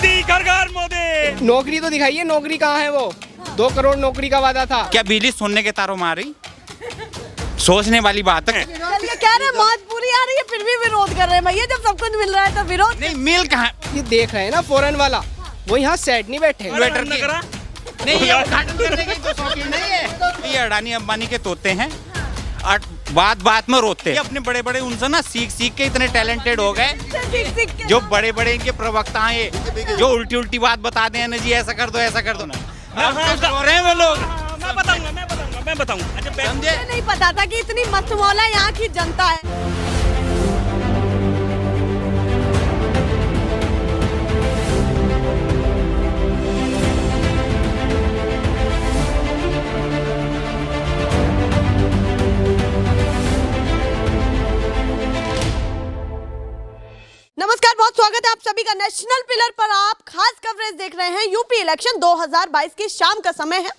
मोदी घर घर मोदी। नौकरी तो दिखाइए, नौकरी कहाँ है? वो 2 करोड़ नौकरी का वादा था। क्या बिजली सोने के तारों में आ रही? सोचने वाली बात है। चलिए कह रहे हैं मौत पूरी आ रही है फिर भी विरोध कर रहे हैं भैया, जब सब कुछ मिल रहा है तो विरोध नहीं मिल कहाँ? ये देख रहे हैं ना फॉरेन वाला, वो यहाँ सेट नहीं बैठे। इन्वर्टर की नहीं, ये उद्घाटन करने की तो शौकीन नहीं है। ये अडानी अंबानी के तोते हैं और बात बात में रोते हैं। अपने बड़े बड़े उनसे ना सीख सीख के इतने टैलेंटेड हो गए, जो बड़े बड़े इनके प्रवक्ता हैं जो उल्टी उल्टी बात बताते हैं ना जी, ऐसा कर दो ऐसा कर दो ना। हो रहे हैं वो लोग। मैं बताऊंगा। अच्छा समझे? नहीं पता था कि इतनी मस्त मौला यहाँ की जनता है। नमस्कार, बहुत स्वागत है आप सभी का नेशनल पिलर पर। आप खास कवरेज देख रहे हैं। यूपी इलेक्शन 2022 की शाम का समय है,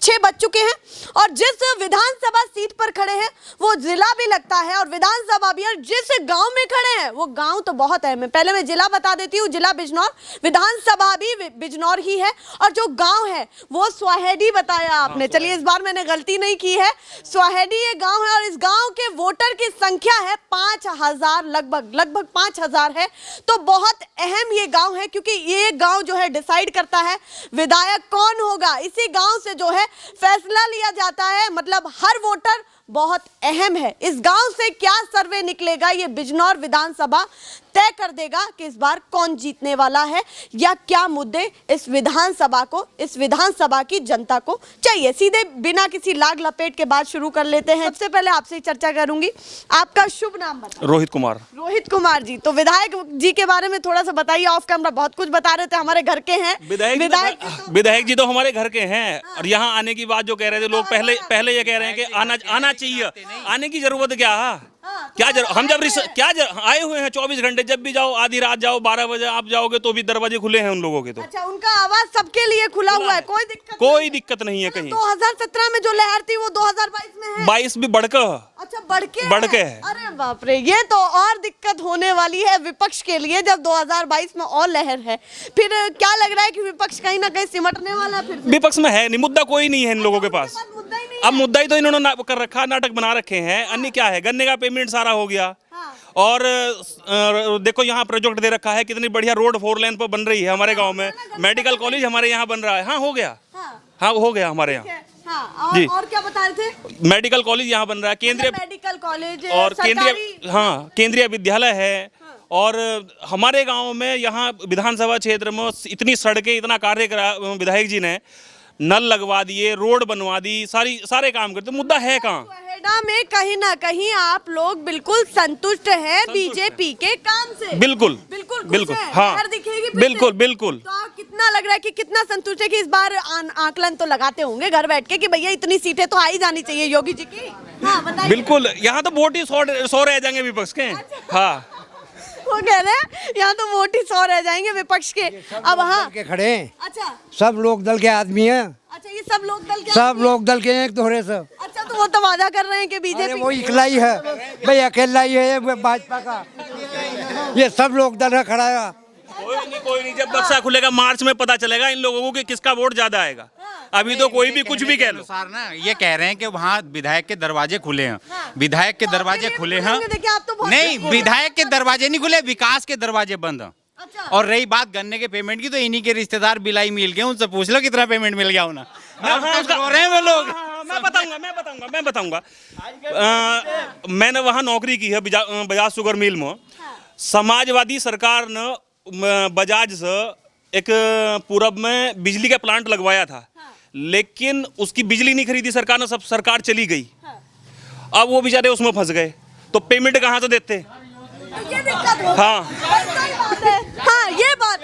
6 बज चुके हैं और जिस विधानसभा सीट पर खड़े हैं वो जिला भी लगता है और विधानसभा भी, और जिस गांव में खड़े हैं वो गांव तो बहुत अहम है। पहले मैं जिला बता देती हूँ, जिला बिजनौर, विधानसभा भी बिजनौर ही है और जो गाँव है वो स्वाहेडी बताया आपने। चलिए इस बार मैंने गलती नहीं की है, स्वाहेडी ये गाँव है और इस गाँव के वोटर की संख्या है 5000, लगभग 5000 है। तो बहुत अहम ये गांव है क्योंकि ये गांव जो है डिसाइड करता है विधायक कौन होगा। इसी गांव से जो है फैसला लिया जाता है, मतलब हर वोटर बहुत अहम है। इस गांव से क्या सर्वे निकलेगा ये बिजनौर विधानसभा तय कर देगा कि इस बार कौन जीतने वाला है या क्या मुद्दे इस विधानसभा को, इस विधानसभा की जनता को चाहिए। सीधे बिना किसी लाग लपेट के बात शुरू कर लेते हैं। सबसे पहले आपसे चर्चा करूंगी, आपका शुभ नाम बताइए। रोहित कुमार। रोहित कुमार जी, तो विधायक जी के बारे में थोड़ा सा बताइए। ऑफ कैमरा बहुत कुछ बता रहे थे, हमारे घर के हैं विधायक जी तो हमारे घर के हैं। और यहाँ आने की बात जो कह रहे थे लोग, पहले ये कह रहे हैं कि आना चाहिए। आने की जरूरत क्या है? क्या हम जब आए हुए हैं 24 घंटे, जब भी जाओ, आधी रात जाओ, 12 बजे आप जाओगे तो भी दरवाजे खुले हैं उन लोगों के। तो अच्छा, उनका आवाज सबके लिए खुला हुआ है, कोई दिक्कत नहीं है कहीं। 2017 में जो लहर थी वो 2022 में है। 22 भी बढ़कर। अच्छा, बढ़ के है। अरे बाप रे, ये तो और दिक्कत होने वाली है विपक्ष के लिए जब 2022 में और लहर है। फिर क्या लग रहा है कि विपक्ष कहीं ना कहीं सिमटने वाला? फिर विपक्ष में है नहीं, मुद्दा कोई नहीं है इन लोगों के पास। अब मुद्दा ही तो इन्होंने कर रखा, नाटक बना रखे हैं। अन्य क्या है, गन्ने का पेमेंट सारा हो गया। और देखो यहाँ प्रोजेक्ट दे रखा है, कितनी बढ़िया रोड 4 लेन पर बन रही है हमारे गांव में। मेडिकल कॉलेज हमारे यहाँ बन रहा है। हाँ हो गया, हाँ हो गया हमारे यहाँ। जी, और क्या बता रहे थे? मेडिकल कॉलेज यहाँ बन रहा है, केंद्रीय मेडिकल कॉलेज और केंद्रीय विद्यालय है। और हमारे गांव में यहाँ विधानसभा क्षेत्र में इतनी सड़कें, इतना कार्य करा विधायक जी ने, नल लगवा दिए, रोड बनवा दी, सारे काम करते। मुद्दा है कहाँ? में कहीं ना कहीं आप लोग बिल्कुल संतुष्ट हैं बीजेपी के काम से? बिल्कुल, हाँ, दिखेगी बिल्कुल। तो कितना लग रहा है कि कितना संतुष्ट है कि इस बार आकलन तो लगाते होंगे घर बैठ के कि भैया इतनी सीटें तो आ ही जानी चाहिए योगी जी की? हाँ बताइए। बिल्कुल, यहाँ तो वोट ही 100 रह जाएंगे विपक्ष के। हाँ, वो कह रहे हैं यहाँ तो वोट ही 100 रह जाएंगे विपक्ष के। अब हाँ के खड़े हैं। अच्छा, सब लोग दल के आदमी हैं। अच्छा, ये सब लोग दल के? सब लोग दल के एक दोहरे से। अच्छा, तो वो तो वादा कर रहे हैं कि बीजेपी वो इकला ही है भाई, अकेला ही है भाजपा का। ये सब लोग दल का खड़ा है। कोई नहीं, जब बक्सा खुलेगा मार्च में पता चलेगा इन लोगों को कि किसका वोट ज्यादा आएगा। अभी तो कोई भी कुछ भी कह लो। ना ये कह रहे हैं कि वहाँ विधायक के दरवाजे खुले हैं। विधायक के दरवाजे खुले हैं नहीं, विधायक के दरवाजे नहीं खुले, विकास के दरवाजे बंद हैं। और रही बात गन्ने के पेमेंट की, तो इन्हीं के रिश्तेदार बिलाई मिल गए, उनसे पूछ लो कितना पेमेंट मिल गया उन्हें। वो लोग मैं बताऊंगा। मैंने वहाँ नौकरी की है बजाज शुगर मिल में। समाजवादी सरकार ने बजाज से एक पूरब में बिजली का प्लांट लगवाया था, लेकिन उसकी बिजली नहीं खरीदी सरकार ने, सब सरकार चली गई। अब वो बेचारे उसमें फंस गए, तो पेमेंट कहाँ से देते? ये दिक्कत हो। हाँ, हाँ, ये बात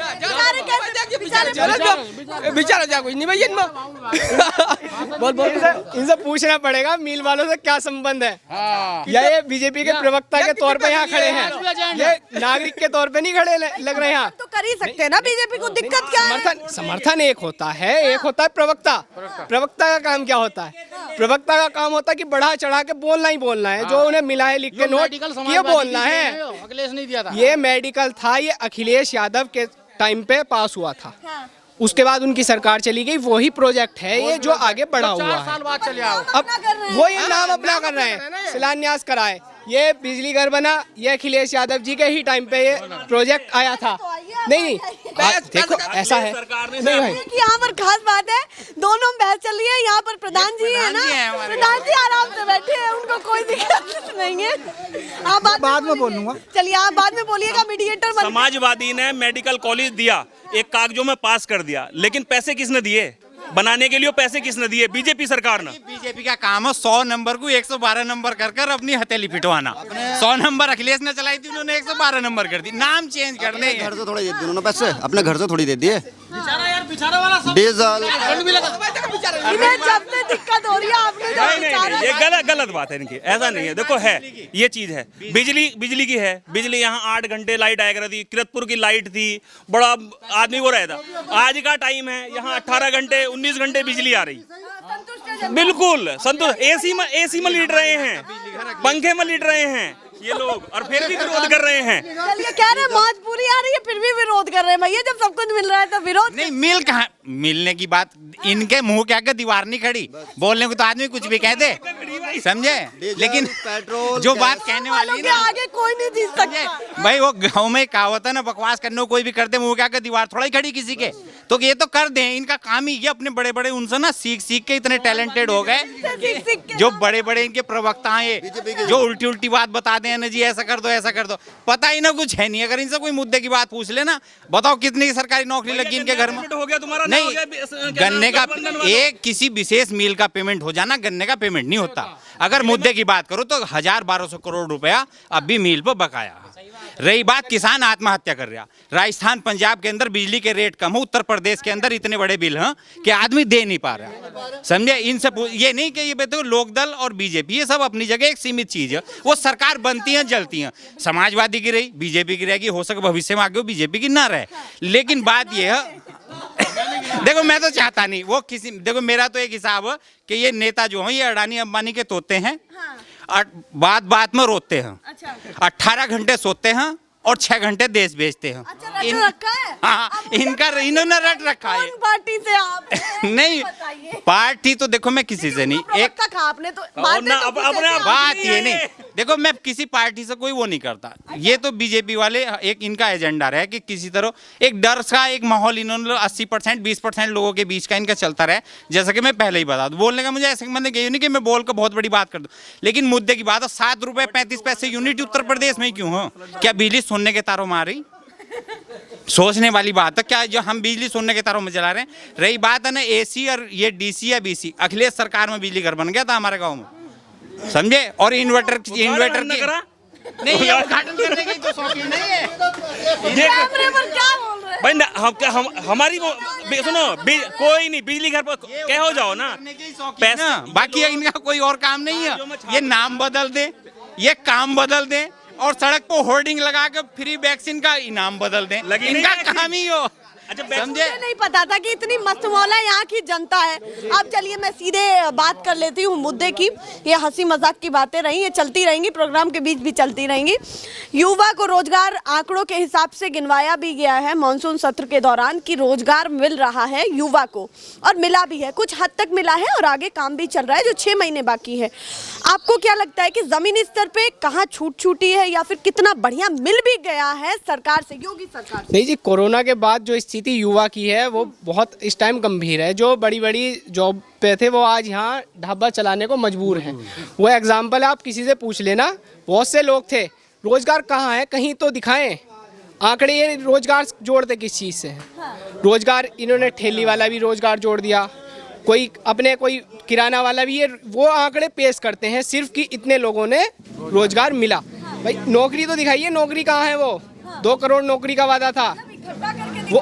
बेचारा जा कुछ नहीं भैया बोल इनसे पूछना पड़ेगा मिल वालों से क्या संबंध है। या ये बीजेपी के प्रवक्ता के तौर पे यहाँ खड़े हैं, ये नागरिक के तौर पे नहीं खड़े लग रहे हैं यहाँ। तो कर ही सकते हैं ना, बीजेपी को दिक्कत क्या है? समर्थन एक होता है, एक होता है प्रवक्ता। प्रवक्ता का काम क्या होता है? प्रवक्ता का काम होता है कि बढ़ा चढ़ा के बोलना ही बोलना है, जो उन्हें मिला है लिख के नोट ये बोलना है। अखिलेश नहीं दिया था, ये मेडिकल था, ये अखिलेश यादव के टाइम पे पास हुआ था। हाँ। उसके बाद उनकी सरकार चली गई, वही प्रोजेक्ट है ये जो आगे बढ़ा हुआ है। अब वो ये नाम अपना कर रहे हैं, शिलान्यास कराए। ये बिजली घर बना, ये अखिलेश यादव जी के ही टाइम पे ये प्रोजेक्ट आया था। नहीं देखो ऐसा है नहीं भाई, कि यहाँ पर खास बात है, दोनों में बहस चल रही है। यहाँ पर प्रधान जी है ना, प्रधान जी आराम से बैठे हैं, उनको कोई दिक्कत नहीं है। आप बाद में बोलूंगा, चलिए आप बाद में बोलिएगा, मीडिएटर बन। समाजवादी ने मेडिकल कॉलेज दिया, एक कागजों में पास कर दिया, लेकिन पैसे किसने दिए बनाने के लिए? पैसे किसने दिए? बीजेपी सरकार ने। बीजेपी का काम है 100 नंबर को 112 नंबर कर कर अपनी हथेली पिटवाना। 100 नंबर अखिलेश ने चलाई थी, उन्होंने 112 नंबर कर दी, नाम चेंज कर दे। घर से थोड़ा दे दिए उन्होंने, पैसे अपने घर से थोड़ी दे दिए। डीजल इन्हें जब से दिक्कत हो रही है आपने जो नहीं विचारा- ये गलत बात है इनकी, ऐसा नहीं है। देखो है, ये चीज है, बिजली की है। बिजली यहाँ 8 घंटे लाइट आया करती थी, किरतपुर की लाइट थी, बड़ा आदमी वो रहता। आज का टाइम है, यहाँ 18 घंटे 19 घंटे बिजली आ रही। बिल्कुल संतुष्ट। एसी में लीट रहे हैं, पंखे में लीट रहे हैं ये लोग, और फिर भी विरोध कर रहे हैं। चलिए कह रहे हैं मौज पूरी आ रही है, फिर भी विरोध कर रहे हैं। भैया जब सब कुछ मिल रहा है तो विरोध नहीं, मिल कहाँ मिलने की बात, इनके मुंह क्या के दीवार नहीं खड़ी, बोलने को तो आदमी कुछ भी कह दे, समझे। लेकिन पेट्रोल जो बात कहने वाली वालों है के ना, आगे कोई नहीं जीत सकता। भाई वो गाँव में कहावत है ना, बकवास करने को कोई भी करते, मुंह क्या के दीवार थोड़ा ही खड़ी किसी के। तो ये तो कर दें, इनका काम ही ये अपने बड़े बड़े उनसे ना सीख सीख के इतने टैलेंटेड हो गए, जो बड़े बड़े इनके प्रवक्ता हैं, जो उल्टी उल्टी बात बता दें ना जी, ऐसा कर दो ऐसा कर दो, पता ही ना कुछ है नहीं। अगर इनसे कोई मुद्दे की बात पूछ लेना, बताओ कितनी सरकारी नौकरी लगी इनके घर में। हो गया तुम्हारा, नहीं, गन्ने का एक किसी विशेष मिल का पेमेंट हो जाना, गन्ने का पेमेंट नहीं होता। अगर मुद्दे की बात करो तो 1000-1200 करोड़ रुपया अब भी मिल पर बकाया। रही बात किसान आत्महत्या कर रहा, राजस्थान पंजाब के अंदर बिजली के रेट कम हो, उत्तर प्रदेश के अंदर इतने बड़े बिल हैं कि आदमी दे नहीं पा रहा, समझे। इनसे ये नहीं कि ये देखो लोकदल और बीजेपी ये सब अपनी जगह एक सीमित चीज है, वो सरकार बनती है जलती है। समाजवादी की रही, बीजेपी की रहेगी, हो सके भविष्य में आगे बीजेपी की ना रहे। लेकिन बात ये है देखो मैं तो चाहता नहीं वो किसी, देखो मेरा तो एक हिसाब है कि ये नेता जो हैं ये अडानी अंबानी के तोते हैं, बात बात में रोते हैं। अच्छा। 18 घंटे सोते हैं और 6 घंटे देश बेचते हैं। अच्छा, रट रखा है? हाँ, इन्होंने रट रखा है। कौन पार्टी से आप नहीं, बताइए। पार्टी तो देखो मैं किसी से नहीं, एक तक आपने तो बातें तो कुछ अपने ऐसी- आप- बात ये नहीं, देखो मैं किसी पार्टी से कोई वो नहीं करता। ये तो बीजेपी वाले एक इनका एजेंडा रहा है कि किसी तरह एक डर का एक माहौल इन्होंने 80% 20% लोगों के बीच का इनका चलता रहा। जैसा कि मैं पहले ही बता दूं, बोलने का मुझे ऐसे मतलब ये नहीं कि मैं बोल कर बहुत बड़ी बात कर दूं, लेकिन मुद्दे की बात है। 7 रुपए 35 पैसे यूनिट उत्तर प्रदेश में क्यों हो? क्या बिजली सुनने के तारों में आ रही? सोचने वाली बात है। क्या जो हम बिजली सुनने के तारों में चला रहे हैं? रही बात है ना एसी और ये डीसी या बीसी, अखिलेश सरकार में बिजली घर बन गया था हमारे गांव में, समझे। और इन्वर्टर की नहीं, ये उद्घाटन करने की तो शौकीन नहीं है। कैमरे पर क्या बोल रहे हैं? भाई हमारी सुनो, कोई नहीं, बिजली घर पर क्या हो जाओ ना, पैसा बाकी इनका कोई और काम नहीं है। ये नाम बदल दे, ये काम बदल दे, और सड़क पर होर्डिंग लगा के फ्री वैक्सीन का इनाम बदल दें, इनका काम ही हो। अच्छा, मुझे नहीं पता था कि इतनी मस्त मौला यहाँ की जनता है। अब चलिए मैं सीधे बात कर लेती हूँ मुद्दे की। ये हंसी मजाक की बातें रही, ये चलती रहेंगी, प्रोग्राम के बीच भी चलती रहेंगी। युवा को रोजगार आंकड़ों के हिसाब से गिनवाया भी गया है मानसून सत्र के दौरान कि रोजगार मिल रहा है युवा को, और मिला भी है, कुछ हद तक मिला है और आगे काम भी चल रहा है जो 6 महीने बाकी है। आपको क्या लगता है कि जमीनी स्तर पे कहाँ छूट छूटी है या फिर कितना बढ़िया मिल भी गया है सरकार से, योगी सरकार से? नहीं जी, कोरोना के बाद जो स्थिति युवा की है वो बहुत इस टाइम गंभीर है। जो बड़ी बड़ी जॉब पे थे वो आज यहाँ ढाबा चलाने को मजबूर हैं। वो एग्जाम्पल आप किसी से पूछ लेना, बहुत से लोग थे, रोजगार कहाँ है कहीं तो दिखाएं। आंकड़े ये रोजगार जोड़ते किस चीज़ से हैं? रोजगार इन्होंने ठेली वाला भी रोजगार जोड़ दिया, कोई अपने कोई किराना वाला भी, ये वो आंकड़े पेश करते हैं सिर्फ कि इतने लोगों ने रोजगार मिला। भाई नौकरी तो दिखाइए, नौकरी कहाँ है? वो 2 करोड़ नौकरी का वादा था,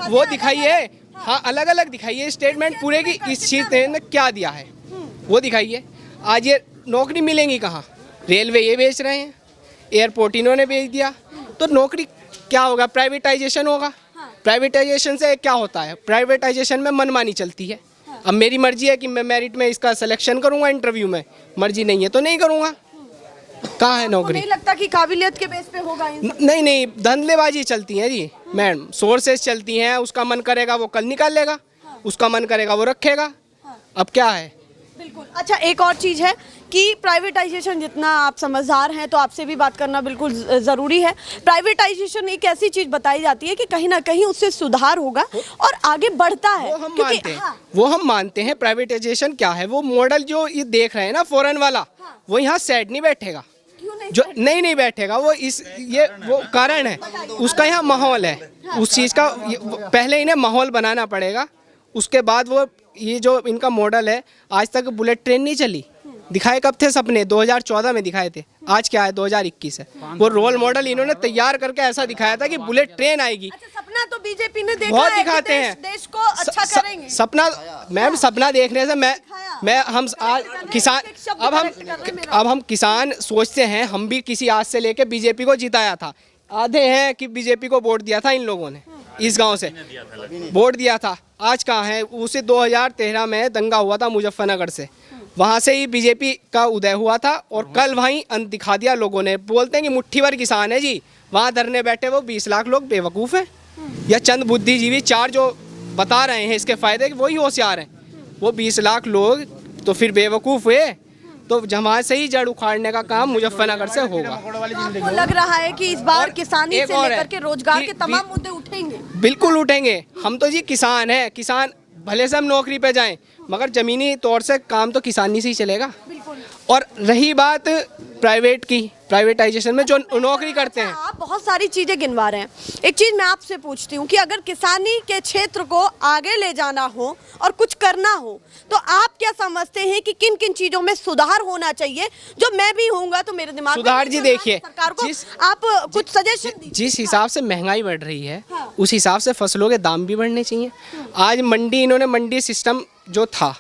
वो दिखाइए। हाँ, अलग अलग दिखाइए स्टेटमेंट पूरे की इस चीज ने क्या दिया है वो दिखाइए। आज ये नौकरी मिलेंगी कहाँ? रेलवे ये बेच रहे हैं, एयरपोर्ट इन्होंने बेच दिया, तो नौकरी क्या होगा? प्राइवेटाइजेशन होगा। प्राइवेटाइजेशन से क्या होता है? प्राइवेटाइजेशन में मनमानी चलती है। अब मेरी मर्जी है कि मैं मेरिट में इसका सिलेक्शन करूंगा, इंटरव्यू में मर्जी नहीं है तो नहीं करूंगा। कहाँ है नौकरी? नहीं लगता कि काबिलियत के बेस पे होगा? नहीं, धंधलेबाजी चलती है जी। मैडम सोर्सेज चलती हैं, उसका मन करेगा वो कल निकाल लेगा, उसका मन करेगा वो रखेगा। अब क्या है? बिल्कुल। अच्छा, एक और चीज़ है कि प्राइवेटाइजेशन, जितना आप समझदार हैं तो आपसे भी बात करना बिल्कुल ज़रूरी है। प्राइवेटाइजेशन एक ऐसी चीज़ बताई जाती है कि कहीं ना कहीं उससे सुधार होगा और आगे बढ़ता है। वो हम मानते हैं, वो हम मानते हैं। प्राइवेटाइजेशन क्या है? वो मॉडल जो ये देख रहे हैं ना फॉरेन वाला, वो यहाँ सेट नहीं बैठेगा, जो नहीं बैठेगा। वो वो कारण है, उसका यहाँ माहौल है, उस चीज़ का पहले इन्हें माहौल बनाना पड़ेगा, उसके बाद वो ये जो इनका मॉडल है। आज तक बुलेट ट्रेन नहीं चली, दिखाए कब थे सपने? 2014 में दिखाए थे। आज क्या है? 2021 है। वो रोल मॉडल इन्होंने तैयार करके ऐसा दिखाया था कि बुलेट ट्रेन आएगी। अच्छा, सपना तो बीजेपी ने देखा बहुत है दिखाते कि हैं, देश को अच्छा करेंगे। सपना मैम, सपना देखने से मैं हम आज किसान, अब हम किसान सोचते हैं, हम भी किसी आज से लेके बीजेपी को जिताया था। आधे हैं कि बीजेपी को वोट दिया था इन लोगों ने, इस गांव से वोट दिया था। आज कहाँ है? उसे 2013 में दंगा हुआ था मुजफ्फरनगर से, वहाँ से ही बीजेपी का उदय हुआ था और कल वहीं अंत दिखा दिया लोगों ने। बोलते हैं कि मुट्ठी भर किसान है जी, वहाँ धरने बैठे वो 20 लाख लोग बेवकूफ़ हैं या चंद बुद्धिजीवी चार जो बता रहे हैं इसके फ़ायदे, वही होशियार हैं। वो 20 लाख लोग तो फिर बेवकूफ़ हुए, तो वहाँ से ही जड़ उखाड़ने का काम मुजफ्फरनगर से होगा। आपको लग रहा है कि इस बार किसानी एक से और लेकर है के रोजगार कि के तमाम मुद्दे उठेंगे? बिल्कुल उठेंगे। हम तो जी किसान हैं, किसान भले से हम नौकरी पे जाएं, मगर ज़मीनी तौर से काम तो किसानी से ही चलेगा। और रही बात प्राइवेट की, प्राइवेटाइजेशन में जो नौकरी करते हैं, आप बहुत सारी चीजें गिनवा रहे हैं। एक चीज मैं आपसे पूछती हूँ कि अगर किसानी के क्षेत्र को आगे ले जाना हो और कुछ करना हो, तो आप क्या समझते हैं कि किन किन चीजों में सुधार होना चाहिए? जो मैं भी होऊंगा तो मेरे दिमाग में सुधार जी देखिए, सरकार को आप कुछ सजेशन दीजिए। जिस हिसाब से महंगाई बढ़ रही है, उस हिसाब से फसलों के दाम भी बढ़ने चाहिए। आज इन्होंने मंडी सिस्टम जो था,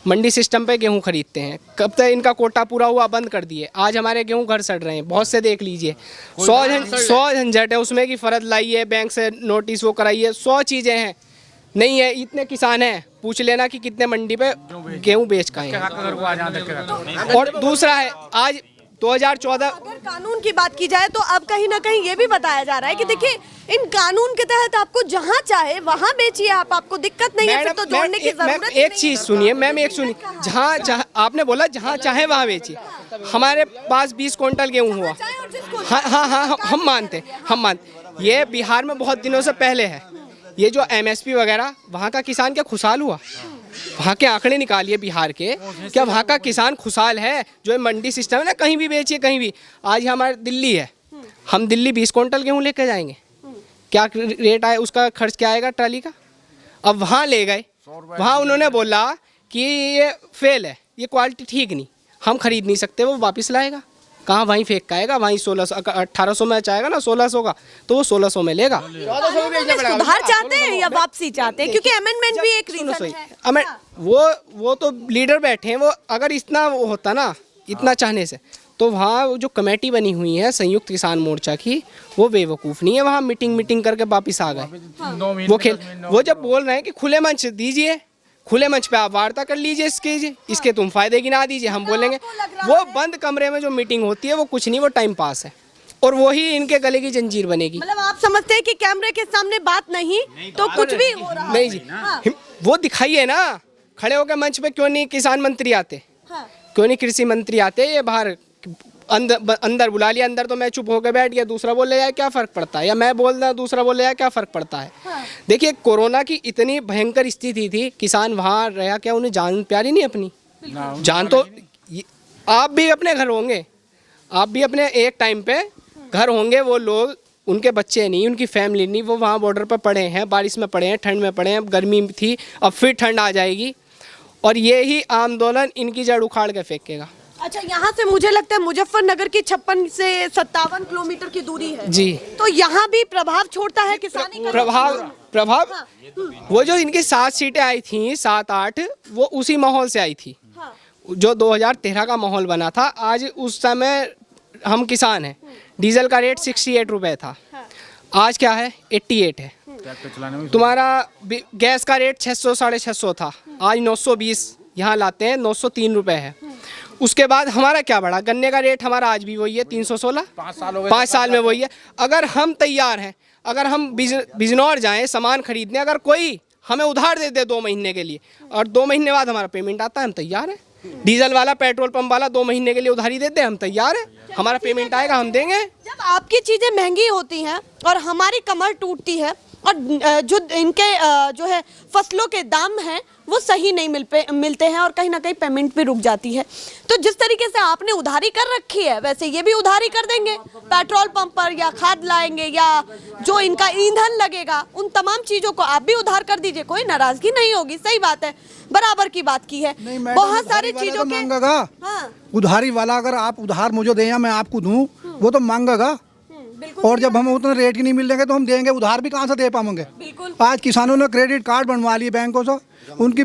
मंडी सिस्टम पे गेहूं खरीदते हैं, कब तक इनका कोटा पूरा हुआ बंद कर दिए। आज हमारे गेहूं घर सड़ रहे हैं, बहुत से देख लीजिए। 100 झंझट है उसमें कि फर्द लाइए, बैंक से नोटिस वो कराइए, 100 चीज़ें हैं। नहीं है, इतने किसान हैं, पूछ लेना कि कितने मंडी पे गेहूं बेच का है। और दूसरा है, आज 2014 अगर कानून की बात की जाए तो अब कहीं ना कहीं ये भी बताया जा रहा है कि देखिए, इन कानून के तहत आपको जहां चाहे वहां बेचिए, आपको दिक्कत नहीं है, फिर तो जोड़ने की जरूरत नहीं है। एक चीज सुनिए मैम, एक सुनिए, जहाँ आपने बोला जहाँ चाहे वहाँ बेचिए। हमारे पास 20 क्विंटल गेहूँ हुआ। हाँ, हम मानते। ये बिहार में बहुत दिनों से पहले है। ये जो MSP वगैरह, वहाँ का किसान क्या खुशहाल हुआ? वहाँ के आंकड़े निकालिए बिहार के, क्या वहाँ का किसान खुशहाल है? जो मंडी सिस्टम है ना, कहीं भी बेचिए, कहीं भी। आज हमारे दिल्ली है, हम दिल्ली 20 क्विंटल गेहूँ लेके जाएंगे, क्या रेट आए, उसका खर्च क्या आएगा ट्राली का? अब वहाँ ले गए, वहाँ उन्होंने बोला कि ये फेल है, ये क्वालिटी ठीक नहीं, हम खरीद नहीं सकते, वो वापस लाएगा कहाँ? वहीं फेंक का आएगा, वहीं 1800 में चाहेगा ना 1600 का, तो वो 1600 में लेगा। सुधार चाहते हैं या वापसी चाहते हैं? क्योंकि अमेंडमेंट भी एक रीजन है। वो तो लीडर बैठे हैं, वो अगर इतना वो होता ना, इतना चाहने से, तो वहाँ जो कमेटी बनी हुई है संयुक्त किसान मोर्चा की, वो बेवकूफ़ नहीं है। वहाँ मीटिंग करके वापिस आ गए। वो जब बोल रहे हैं कि खुले मंच दीजिए, खुले मंच पे आप वार्ता कर लीजिए, इसके तुम फायदे गिना दीजिए, हम बोलेंगे। वो बंद कमरे में जो मीटिंग होती है वो कुछ नहीं, वो टाइम पास है, और वही इनके गले की जंजीर बनेगी। मतलब आप समझते हैं कि कैमरे के सामने बात नहीं तो कुछ भी हो रहा है? नहीं जी, वो दिखाइए ना, खड़े होकर मंच पे क्यों नहीं किसान मंत्री आते, क्यों नहीं कृषि मंत्री आते? ये बाहर अंदर बुला लिया, अंदर तो मैं चुप होकर बैठ गया, दूसरा बोल रहा है, क्या फ़र्क पड़ता है? या मैं बोल रहा, दूसरा बोल रहा है, क्या फ़र्क पड़ता है? देखिए, कोरोना की इतनी भयंकर स्थिति थी, किसान वहाँ रहा, क्या उन्हें जान प्यारी नहीं अपनी जान? तो आप भी अपने घर होंगे, आप भी अपने एक टाइम पे घर होंगे, वो लोग, उनके बच्चे नहीं, उनकी फैमिली नहीं, वो वहाँ बॉर्डर पर पड़े हैं, बारिश में पड़े हैं, ठंड में पड़े हैं, गर्मी थी, अब फिर ठंड आ जाएगी, और ये ही आंदोलन इनकी जड़ उखाड़ के फेंकेगा। अच्छा, यहाँ से मुझे लगता है मुजफ्फरनगर की 56 से 57 किलोमीटर की दूरी है जी, तो यहाँ भी प्रभाव छोड़ता है किसानी का? प्रभाव वो जो इनकी 7 सीटें आई थी, 7-8, वो उसी माहौल से आई थी। जो 2013 का माहौल बना था। आज उस समय हम किसान हैं, डीजल का रेट 68 रुपये था, आज क्या है 88 है। तुम्हारा गैस का रेट 600 साढ़े 600 था, आज 920 यहाँ लाते हैं, 903 रुपये है। उसके बाद हमारा क्या बढ़ा? गन्ने का रेट हमारा आज भी वही है 316, 5 साल में वही है। अगर हम तैयार हैं, अगर हम बिजनौर जाएं सामान खरीदने, अगर कोई हमें उधार दे दे 2 महीने के लिए और 2 महीने बाद हमारा पेमेंट आता है, हम तैयार हैं। डीजल वाला, पेट्रोल पंप वाला 2 महीने के लिए उधारी देते हैं, हम तैयार हैं। हमारा पेमेंट आएगा, हम देंगे। जब आपकी चीजें महंगी होती हैं और हमारी कमर टूटती है और जो इनके जो है फसलों के दाम हैं वो सही नहीं मिलते हैं और कहीं ना कहीं पेमेंट भी रुक जाती है, तो जिस तरीके से आपने उधारी कर रखी है वैसे ये भी उधारी कर देंगे पेट्रोल पंप पर, या खाद लाएंगे, या जो इनका ईंधन लगेगा उन तमाम चीजों को आप भी उधार कर दीजिए, कोई नाराजगी नहीं होगी। सही बात है, बराबर की बात की है। बहुत सारी चीजों के मांगेगा। हाँ। उधारी वाला अगर आप उधार मुझे दें या मैं आपको दूं, वो तो मांगेगा। और जब हम उतने रेट की नहीं मिलेंगे तो हम देंगे उधार भी कहाँ से दे पाएंगे। आज किसानों ने क्रेडिट कार्ड बनवा लिए बैंकों से, उनकी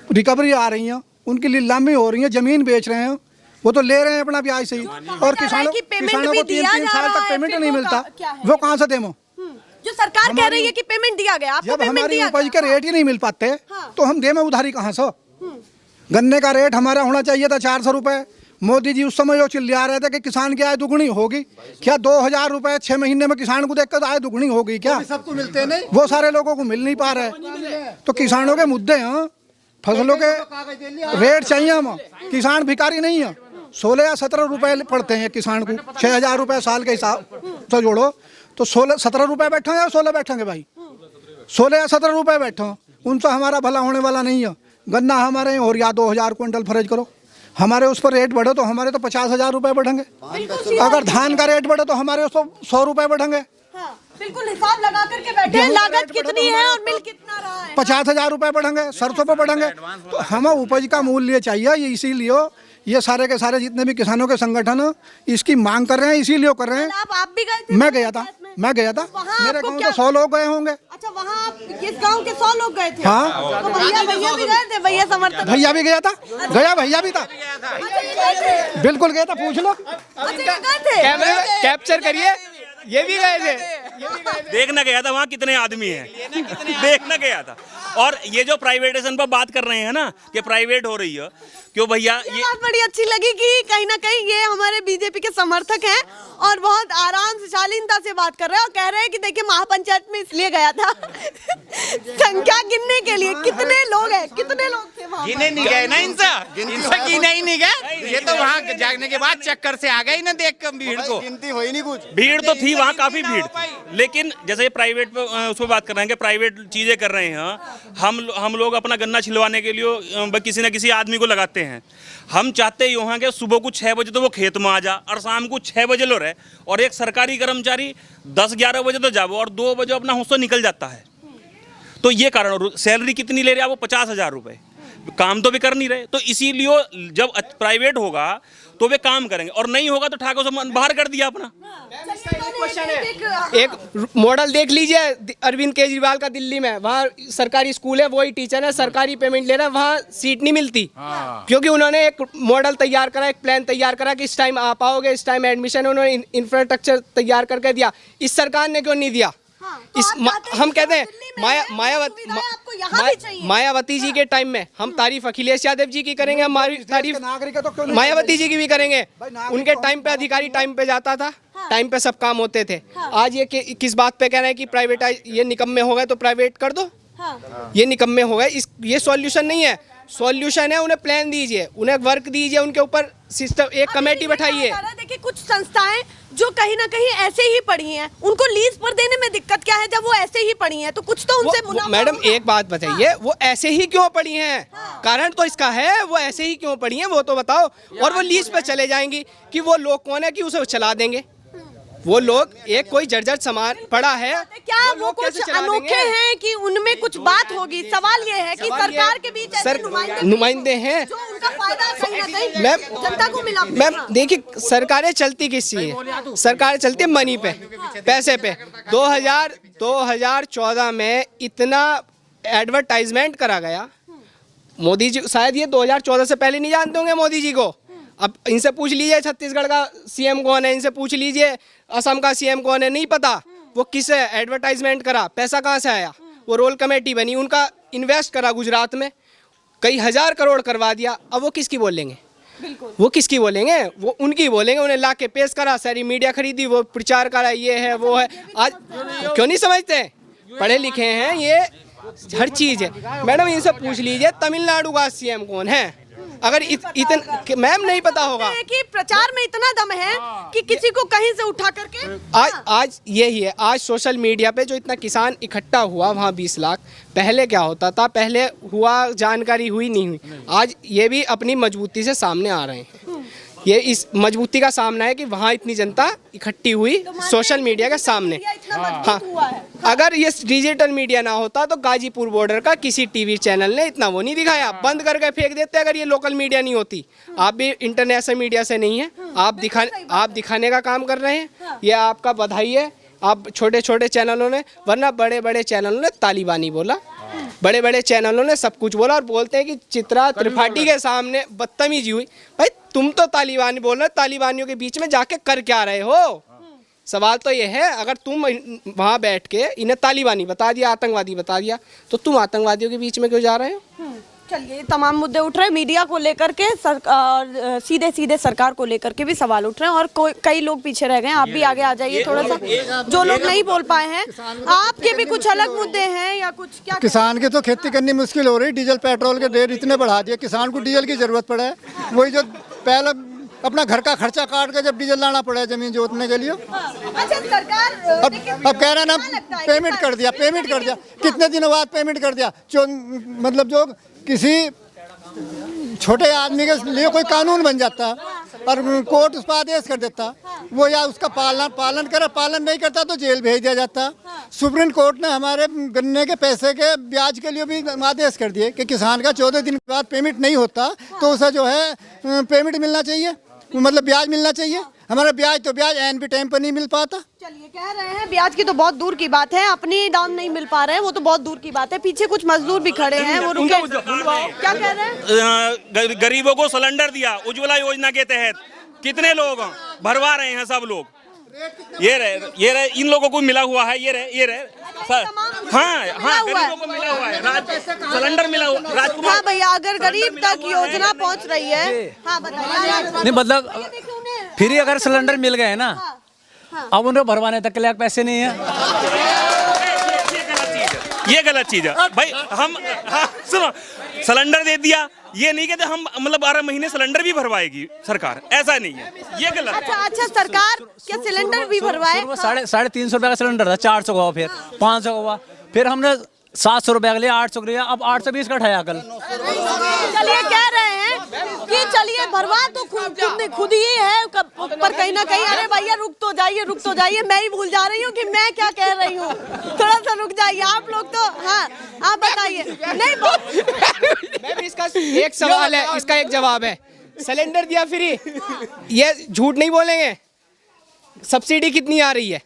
रिकवरी आ रही है, उनकी नीलामी हो रही है, जमीन बेच रहे हैं, वो तो ले रहे हैं अपना ब्याज से ही। और किसानों को 3 साल तक पेमेंट नहीं मिलता, वो कहाँ से दें? जो सरकार कह रही है कि पेमेंट दिया गया, आपको जब हमारी उपज के रेट ही नहीं मिल पाते तो हम दें उधारी कहाँ से? गन्ने का रेट हमारा होना चाहिए था 400 रुपए। मोदी जी उस समय जो चिल्ला रहे थे कि किसान की आय दुगनी होगी, क्या 2000 रुपए 6 महीने में किसान को देखकर आय दुगनी होगी क्या? सबको मिलते नहीं, वो सारे लोगों को मिल नहीं पा रहे। तो किसानों के मुद्दे हैं, फसलों के रेट चाहिए हम। किसान भिखारी नहीं है। 16 या 17 रुपए पड़ते हैं किसान को, 6000 रुपए साल के हिसाब से जोड़ो तो 17 रुपए बैठे या 16 बैठेंगे भाई? 16 या 17 रुपए बैठे, उनसे हमारा भला होने वाला नहीं है। गन्ना हमारे और या 2000 क्विंटल फर्ज करो, हमारे उस पर रेट बढ़े तो हमारे तो 50,000 रुपए बढ़ेंगे। अगर धान का रेट बढ़े तो हमारे उस पर 100 रुपए बढ़ेंगे। हाँ, बिल्कुल हिसाब लगा करके बैठे हैं, लागत कितनी है और मिल कितना रहा है। 50,000 रुपए बढ़ेंगे, सरसों पे बढ़ेंगे। तो हमें उपज का मूल्य चाहिए, ये इसीलिए ये सारे के सारे जितने भी किसानों के संगठन इसकी मांग कर रहे हैं, इसीलिए कर रहे हैं। आप भी गए थे? मैं गया था। मेरे गाँव से 100 लोग गए होंगे। अच्छा, वहाँ आप इस गांव के 100 लोग गए थे? हाँ, तो भैया भी गए थे, भैया समर्थक? भैया भी गया था, भैया भी था, बिल्कुल गया था, पूछ लो। कैमरे में कैप्चर करिए, ये भी गए थे। देखना गया था वहाँ कितने आदमी हैं, देखना गया था। और ये जो प्राइवेटाइजेशन पर बात कर रहे हैं ना कि प्राइवेट हो रही है, क्यों भैया? ये बात बड़ी अच्छी लगी कि कहीं ना कहीं ये हमारे बीजेपी के समर्थक हैं और बहुत आराम से शालीनता से बात कर रहे हैं और कह रहे हैं कि देखिए महापंचायत में इसलिए गया था संख्या गिनने के लिए, कितने लोग हैं, कितने लोग थे वहाँ? गिने नहीं गए ना, इनसे गिने ही नहीं गए। ये तो वहाँ जाने के बाद चक्कर से आ गए ना, देख भीड़ को। गिनती हुई नहीं कुछ, भीड़ तो थी वहाँ, काफी भीड़ थी। लेकिन जैसे प्राइवेट पे उस पर बात कर रहे हैं कि प्राइवेट चीजें कर रहे हैं, हम लोग अपना गन्ना छिलवाने के लिए किसी न किसी आदमी को लगाते हैं। हम चाहते ही वहाँ के सुबह को 6 बजे तो वो खेत में आ जा और शाम को 6 बजे लो रहे, और एक सरकारी कर्मचारी 10-11 बजे तो जाओ और 2 बजे अपना हुस्सा निकल जाता है। तो ये कारण, सैलरी कितनी ले रहे हैं वो? 50,000 रुपए। काम तो भी कर नहीं रहे, तो इसीलिए जब प्राइवेट होगा तो वे काम करेंगे, और नहीं होगा तो ठाकुर से बाहर कर दिया अपना। एक मॉडल देख लीजिए अरविंद केजरीवाल का दिल्ली में, वहाँ सरकारी स्कूल है, वही टीचर है, सरकारी पेमेंट ले रहा है, वहाँ सीट नहीं मिलती। क्योंकि उन्होंने एक मॉडल तैयार करा, एक प्लान तैयार करा कि इस टाइम आप आओगे, इस टाइम एडमिशन, उन्होंने इंफ्रास्ट्रक्चर तैयार करके दिया। इस सरकार ने क्यों नहीं दिया? हम कहते हैं मायावती जी के टाइम में हम तारीफ अखिलेश यादव जी की करेंगे, हमारी तारीफ मायावती जी की भी करेंगे। उनके टाइम पे अधिकारी टाइम पे जाता था, टाइम पे सब काम होते थे। आज ये किस बात पे कह रहे हैं कि प्राइवेटाइज, ये निकम्मे हो गए तो प्राइवेट कर दो। ये निकम्मे हो गए, ये सॉल्यूशन नहीं है। सॉल्यूशन है उन्हें प्लान दीजिए, उन्हें वर्क दीजिए, उनके ऊपर सिस्टम, एक कमेटी बैठाइए। देखिए कुछ संस्थाएं जो कहीं ना कहीं ऐसे ही पड़ी हैं, उनको लीज पर देने में दिक्कत क्या है? जब वो ऐसे ही पड़ी हैं तो कुछ तो उनसे मुनाफा। मैडम एक बात बताइए, वो ऐसे ही क्यों पड़ी हैं? कारण तो इसका है, वो ऐसे ही क्यों पड़ी हैं वो तो बताओ। और वो लीज पे चले जाएंगी कि वो लोग कौन है कि उसे चला देंगे? वो लोग, एक कोई जर्जर सामान पड़ा है, क्या वो कुछ अनोखे हैं कि उनमें कुछ बात होगी? सवाल ये है कि सरकार के बीच ऐसे नुमाइंदे हैं जो उनका फायदा कहीं ना कहीं जनता को मिला। मैम देखिए, सरकारें चलती किस चीज़ है? सरकार चलती है मनी पे, पैसे पे। 2014 में इतना एडवर्टाइजमेंट करा गया। मोदी जी शायद ये 2014 से पहले नहीं जानते होंगे मोदी जी को। अब इनसे पूछ लीजिए छत्तीसगढ़ का सीएम कौन है, इनसे पूछ लीजिए असम का सीएम कौन है, नहीं पता। वो किसे एडवर्टाइजमेंट करा, पैसा कहाँ से आया? वो रोल कमेटी बनी, उनका इन्वेस्ट करा गुजरात में, कई 1000 करोड़ करवा दिया। अब वो किसकी बोलेंगे? वो किसकी बोलेंगे? वो उनकी बोलेंगे। उन्हें ला के पेश करा, सारी मीडिया खरीदी, वो प्रचार करा, ये है वो है। आज क्यों नहीं समझते? पढ़े लिखे हैं, ये हर चीज है। मैडम इनसे पूछ लीजिए तमिलनाडु का सीएम कौन है? अगर इतना मैम नहीं पता होगा कि प्रचार में इतना दम है कि किसी को कहीं से उठा करके आज यही है। आज सोशल मीडिया पे जो इतना किसान इकट्ठा हुआ वहाँ 20 लाख, पहले क्या होता था? पहले हुआ, जानकारी हुई नहीं हुई। आज ये भी अपनी मजबूती से सामने आ रहे हैं। ये इस मजबूती का सामना है कि वहाँ इतनी जनता इकट्ठी हुई सोशल मीडिया के सामने। हाँ, अगर ये डिजिटल मीडिया ना होता तो गाजीपुर बॉर्डर का किसी टीवी चैनल ने इतना वो नहीं दिखाया, बंद करके फेंक देते अगर ये लोकल मीडिया नहीं होती। आप भी इंटरनेशनल मीडिया से नहीं है, आप दिखाने का काम कर रहे हैं, ये आपका बधाई है। आप छोटे छोटे चैनलों ने, वरना बड़े बड़े चैनलों ने तालिबानी बोला, बड़े बड़े चैनलों ने सब कुछ बोला और बोलते हैं कि चित्रा त्रिपाठी के सामने बदतमीजी हुई। भाई तुम तो तालिबानी बोल रहे हो, तालिबानियों के बीच में जाके कर क्या रहे हो? सवाल तो ये है, अगर तुम वहाँ बैठ के इन्हें तालिबानी बता दिया, आतंकवादी बता दिया, तो तुम आतंकवादियों के बीच में क्यों जा रहे हो? चलिए, तमाम मुद्दे उठ रहे हैं, मीडिया को लेकर के और सीधे सीधे सरकार को लेकर के भी सवाल उठ रहे हैं और कई लोग पीछे रह गए हैं। आप भी आगे आ जाइए थोड़ा सा, जो लोग नहीं बोल पाए हैं। आपके भी कुछ अलग मुद्दे हैं या कुछ? क्या किसान के तो खेती करनी मुश्किल हो रही, डीजल पेट्रोल के रेट इतने बढ़ा दिए, किसान को डीजल की जरूरत पड़ा है। वही जो पहले अपना घर का खर्चा काट के जब डीजल लाना पड़ा है जमीन जोतने के लिए। अच्छा, सरकार अब कह रहे हैं ना पेमेंट कर दिया, कितने दिनों बाद पेमेंट कर दिया। मतलब जो किसी छोटे आदमी के लिए कोई कानून बन जाता और कोर्ट उस पर आदेश कर देता, वो या उसका पालन करे, पालन नहीं करता तो जेल भेज दिया जाता। सुप्रीम कोर्ट ने हमारे गन्ने के पैसे के ब्याज के लिए भी आदेश कर दिए कि किसान का 14 दिन के बाद पेमेंट नहीं होता तो उसे जो है पेमेंट मिलना चाहिए, मतलब ब्याज मिलना चाहिए। हमारा ब्याज एन भी टाइम पर नहीं मिल पाता। चलिए, कह रहे हैं ब्याज की तो बहुत दूर की बात है, अपनी दाम नहीं मिल पा रहे हैं, वो तो बहुत दूर की बात है। पीछे कुछ मजदूर भी खड़े हैं, वो रुके। क्या कह रहे हैं? गरीबों को सिलेंडर दिया उज्ज्वला योजना के तहत, कितने लोग भरवा रहे हैं? सब लोग ये रहे इन लोगों को मिला हुआ है, ये रहे सर। हाँ, गरीबों को मिला हुआ है, सिलेंडर मिला हुआ। राजकुमार, हाँ भैया, अगर गरीब तक योजना पहुंच रही है, हाँ बताइए। नहीं मतलब फ्री अगर सिलेंडर मिल गए ना, अब उन्हें भरवाने तक के लिए पैसे नहीं है। ये गलत चीज है भाई। हम सुनो, सिलेंडर दे दिया, ये नहीं कहते हम मतलब 12 महीने सिलेंडर भी भरवाएगी सरकार, ऐसा नहीं है, ये गलत। अच्छा, सरकार क्या सिलेंडर भी भरवाए? 350 रुपए का सिलेंडर था, 400 का हुआ, फिर 500 का हुआ, फिर हमने 700 रुपए के लिए 800 लिया, अब 820 का उठाया कल। चलिए, कह रहे हैं कि चलिए भरवा तो खुद ही है, पर कहीं ना कहीं अरे भैया रुक तो जाइए, मैं ही भूल जा रही हूँ कि मैं क्या कह रही हूँ। थोड़ा सा रुक जाइए आप लोग तो। हाँ, आप बताइए। नहीं, इसका एक सवाल है, इसका एक जवाब है। सिलेंडर दिया फ्री, ये झूठ नहीं बोलेंगे। सब्सिडी कितनी आ रही है?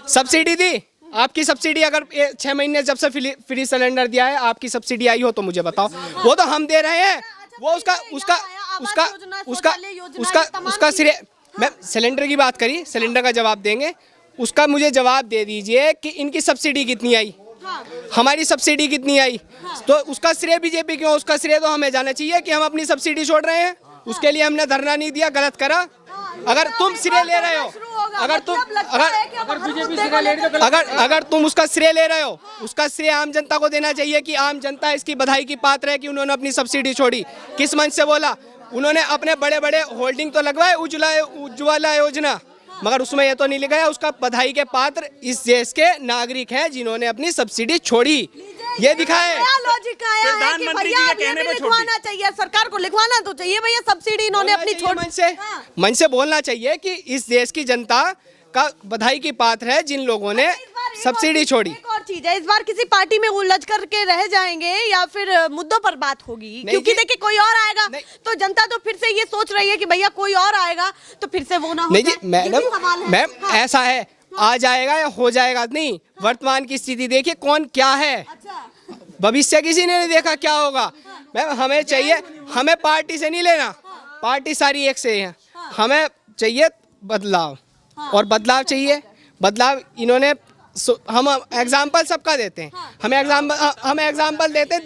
सब्सिडी दी आपकी सब्सिडी, अगर 6 महीने जब से फ्री सिलेंडर दिया है, आपकी सब्सिडी आई हो तो मुझे बताओ। वो तो हम दे रहे हैं, वो उसका सिरे। मैं सिलेंडर की बात करी, सिलेंडर का जवाब देंगे, उसका मुझे जवाब दे दीजिए कि इनकी सब्सिडी कितनी आई, हमारी सब्सिडी कितनी आई। तो उसका श्रेय बीजेपी क्यों? उसका श्रेय तो हमें जाना चाहिए कि हम अपनी सब्सिडी छोड़ रहे हैं, उसके लिए हमने धरना नहीं दिया, गलत करा। अगर तुम श्रेय ले रहे हो, अगर तुम उसका श्रेय ले रहे हो, उसका श्रेय आम जनता को देना चाहिए कि आम जनता इसकी बधाई की पात्र है कि उन्होंने अपनी सब्सिडी छोड़ी। किस मंच से बोला? उन्होंने अपने बड़े बड़े होल्डिंग तो लगवाए उज्ज्वला योजना, मगर उसमें यह तो नहीं लिखा है उसका बधाई के पात्र इस देश के नागरिक हैं जिन्होंने अपनी सब्सिडी छोड़ी। ये दिखाए क्या लॉजिक आया है कि भैया ये भी लिखवाना चाहिए, सरकार को लिखवाना तो चाहिए भैया, सब्सिडी इन्होंने अपनी छोड़। मन से बोलना चाहिए कि इस देश की जनता का बधाई की पात्र है जिन लोगों ने सब्सिडी छोड़ी। एक और चीज है, इस बार किसी पार्टी में उलझ करके रह जाएंगे या फिर मुद्दों पर बात होगी? क्योंकि देखिए कोई और आएगा तो जनता तो फिर से ये सोच रही है कि भैया कोई और आएगा तो फिर से वो ना हो। नहीं जी मैम, ऐसा है, आ जाएगा या हो जाएगा नहीं। वर्तमान की स्थिति देखिए कौन क्या है, भविष्य किसी ने नहीं देखा क्या होगा। मैम हमें चाहिए, हमें पार्टी से नहीं लेना, पार्टी सारी एक से है, हमें चाहिए बदलाव, और बदलाव चाहिए। बदलाव इन्होंने, हम एग्जाम्पल सबका देते हैं, हमें एग्जाम्पल देते हैं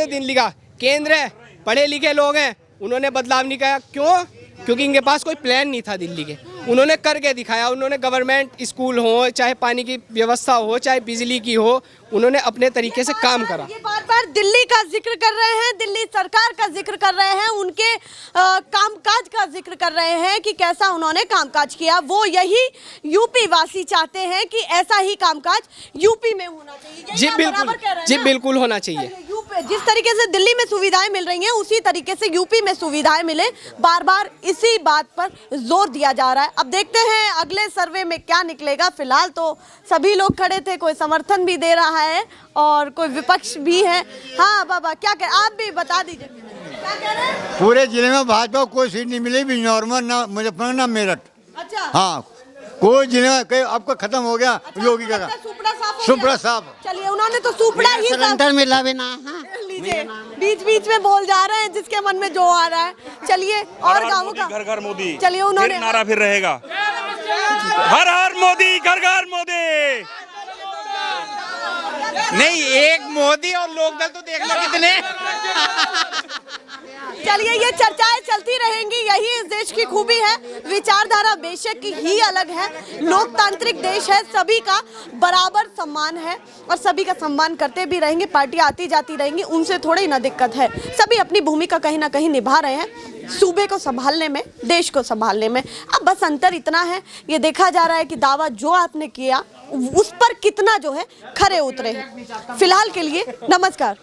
दिल्ली का, केंद्र है, पढ़े लिखे लोग हैं, उन्होंने बदलाव नहीं किया। क्यों? क्योंकि इनके पास कोई प्लान नहीं था दिल्ली के। उन्होंने करके दिखाया। उन्होंने गवर्नमेंट स्कूल हो, चाहे पानी की व्यवस्था हो, चाहे बिजली की हो, उन्होंने अपने तरीके से काम करा। ये बार बार दिल्ली का जिक्र कर रहे हैं, दिल्ली सरकार का जिक्र कर रहे हैं, उनके कामकाज का जिक्र कर रहे हैं कि कैसा उन्होंने कामकाज किया। वो यही यूपी वासी चाहते हैं कि ऐसा ही कामकाज यूपी में होना चाहिए। यही जी आप बिल्कुल, बराबर कह रहे हैं जी ना? बिल्कुल होना चाहिए। यूपी जिस तरीके से दिल्ली में सुविधाएं मिल रही हैं, उसी तरीके से यूपी में सुविधाएं मिले। बार बार इसी बात पर जोर दिया जा रहा है। अब देखते हैं अगले सर्वे में क्या निकलेगा। फिलहाल तो सभी लोग खड़े थे, कोई समर्थन भी दे रहा है और कोई विपक्ष भी है। हाँ बाबा, क्या कह, आप भी बता दीजिए, क्या कह रहे हैं? पूरे जिले में भाजपा को कोई सीट नहीं मिली, भी नॉर्मल ना मुजफ्फरनगर ना मेरठ। अच्छा, हाँ, कोई जिले में कहीं आपका खत्म हो गया। योगी का सुपड़ा साफ हो सुपड़ा गया? साफ। चलिए, उन्होंने तो सुपड़ा ही साफ मिला भी ना। लीजिए, बीच बीच में बोल जा रहे हैं जिसके मन में जो आ रहा है। चलिए, और गाँव का घर घर मोदी, चलिए, उन्होंने फिर नारा फिर रहेगा, हर हर मोदी, घर घर मोदी। नहीं, एक मोदी और लोकदल तो देख लो कितने। चलिए, ये चर्चाएं चलती रहेंगी। यही इस देश की खूबी है। विचारधारा बेशक की ही अलग है, लोकतांत्रिक देश है, सभी का बराबर सम्मान है और सभी का सम्मान करते भी रहेंगे। पार्टियां आती जाती रहेंगी, उनसे थोड़ी ना दिक्कत है। सभी अपनी भूमिका कहीं ना कहीं निभा रहे हैं, सूबे को संभालने में, देश को संभालने में। अब बस अंतर इतना है, ये देखा जा रहा है कि दावा जो आपने किया उस पर कितना जो है खरे उतरे हैं। फिलहाल के लिए नमस्कार।